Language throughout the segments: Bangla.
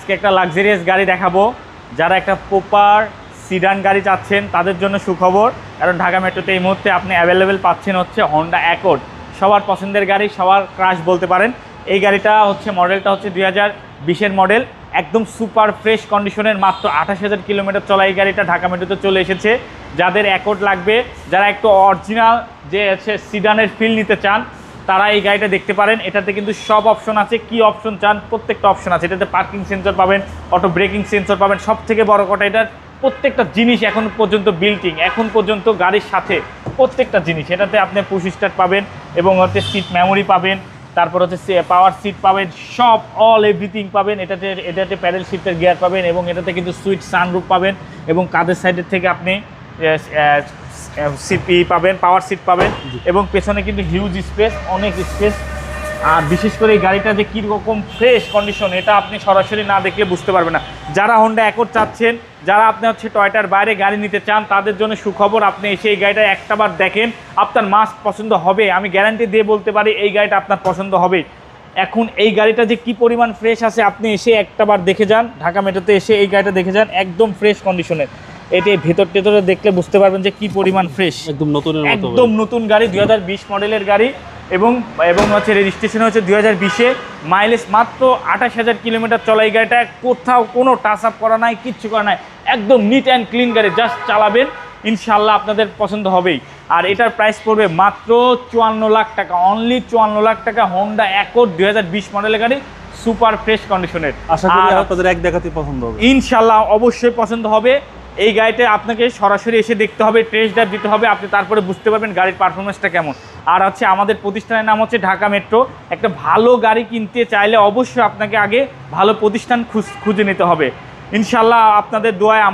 আজকে একটা লাক্সারিয়াস গাড়ি দেখাবো। যারা একটা প্রপার সিডান গাড়ি চাচ্ছেন তাদের জন্য সুখবর, কারণ ঢাকা মেট্রোতে এই মুহূর্তে আপনি অ্যাভেলেবেল পাচ্ছেন হচ্ছে হন্ডা অ্যাকর্ড। সবার পছন্দের গাড়ি, সবার ক্রাশ বলতে পারেন। এই গাড়িটা হচ্ছে মডেলটা হচ্ছে 2020-এর মডেল, একদম সুপার ফ্রেশ কন্ডিশনের, মাত্র 28,000 কিলোমিটার চলা এই গাড়িটা ঢাকা মেট্রোতে চলে এসেছে। যাদের অ্যাকর্ড লাগবে, যারা একটু অরিজিনাল যে হচ্ছে সিডানের ফিল নিতে চান, তারা এই গাড়িটা দেখতে পারেন। এটাতে কিন্তু সব অপশন আছে, কি অপশন চান প্রত্যেকটা অপশন আছে। এটাতে পার্কিং সেন্সর পাবেন, অটো ব্রেকিং সেন্সর পাবেন, সব থেকে বড় কথা এটার প্রত্যেকটা জিনিস এখন পর্যন্ত বিল্টিং, এখন পর্যন্ত গাড়ির সাথে প্রত্যেকটা জিনিস। এটাতে আপনি পুশ স্টার্ট পাবেন এবং হচ্ছে সিট মেমোরি পাবেন, তারপর হচ্ছে পাওয়ার সিট পাবেন, সব অল এভরিথিং পাবেন। এটাতে প্যাডেল শিফটের গিয়ার পাবেন এবং এটাতে কিন্তু সুইট সানরুফ পাবেন এবং কাঁধের সাইডের থেকে আপনি সিট পাবেন, পাওয়ার সিট পাবেন এবং পেছনে কিন্তু হিউজ স্পেস, অনেক স্পেস। আর বিশেষ করে এই গাড়িটা যে কীরকম ফ্রেশ কন্ডিশন, এটা আপনি সরাসরি না দেখলে বুঝতে পারবেন না। যারা হন্ডা অ্যাকর্ড চাচ্ছেন, যারা আপনি হচ্ছে টয়োটার বাইরে গাড়ি নিতে চান, তাদের জন্য সুখবর। আপনি এসে এই গাড়িটা একটাবার দেখেন, আপনার মাস্ট পছন্দ হবে। আমি গ্যারান্টি দিয়ে বলতে পারি এই গাড়িটা আপনার পছন্দ হবে। এখন এই গাড়িটা যে কি পরিমাণ ফ্রেশ আছে, আপনি এসে একটাবার দেখে যান, ঢাকা মেট্রোতে এসে এই গাড়িটা দেখে যান, একদম ফ্রেশ কন্ডিশনের। এটি ভেতর টেতরে দেখলে বুঝতে পারবেন যে কি পরিমাণ ফ্রেশ, একদম নতুন গাড়ি, 2020 মডেলের গাড়ি এবং হচ্ছে রেজিস্ট্রেশন হচ্ছে 2020-এ, মাইলেজ মাত্র 28,000 কিলোমিটার চলা এই গাড়িটা। কোথাও কোনো টাচ আপ করা নাই, কিচ্ছু করা নাই, একদম নিট অ্যান্ড ক্লিন গাড়ি। জাস্ট চালাবেন, ইনশাল্লাহ আপনাদের পছন্দ হবেই। আর এটার প্রাইস পড়বে মাত্র 54 লাখ টাকা, অনলি 54 লাখ টাকা। হন্ডা অ্যাকর্ড 2020 মডেলের গাড়ি, সুপার ফ্রেশ কন্ডিশনের। আশা করি আপনাদের এক দেখাতেই পছন্দ হবে, ইনশাল্লাহ অবশ্যই পছন্দ হবে। এই গাড়িতে আপনাকে সরাসরি এসে দেখতে হবে, টেস্ট ড্রাইভ দিতে হবে, আপনি তারপরে বুঝতে পারবেন গাড়ির পারফরমেন্সটা কেমন। আর হচ্ছে আমাদের প্রতিষ্ঠানের নাম হচ্ছে ঢাকা মেট্রো। একটা ভালো গাড়ি কিনতে চাইলে অবশ্যই আপনাকে আগে ভালো প্রতিষ্ঠান খুঁজে নিতে হবে। ইনশাল্লাহ আপনাদের দোয়ায়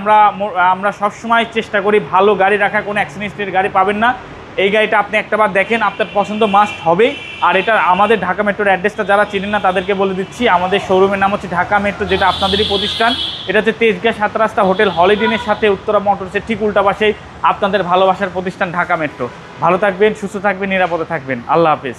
আমরা সবসময় চেষ্টা করি ভালো গাড়ি রাখা, কোনো অ্যাক্সিডেন্টের গাড়ি পাবেন না। এই গাড়িটা আপনি একটাবার দেখেন, আপনার পছন্দ মাস্ট হবেই। আর এটা আমাদের ঢাকা মেট্রোর অ্যাড্রেসটা যারা চিনেন না তাদেরকে বলে দিচ্ছি, আমাদের শোরুমের নাম হচ্ছে ঢাকা মেট্রো, যেটা আপনাদেরই প্রতিষ্ঠান। এটা হচ্ছে তেজগাঁ 7 রাস্তা হোটেল হলিডেনের সাথে উত্তরা মোটরসের ঠিক উল্টা পাশেই আপনাদের ভালোবাসার প্রতিষ্ঠান ঢাকা মেট্রো। ভালো থাকবেন, সুস্থ থাকবেন, নিরাপদে থাকবেন। আল্লাহ হাফেজ।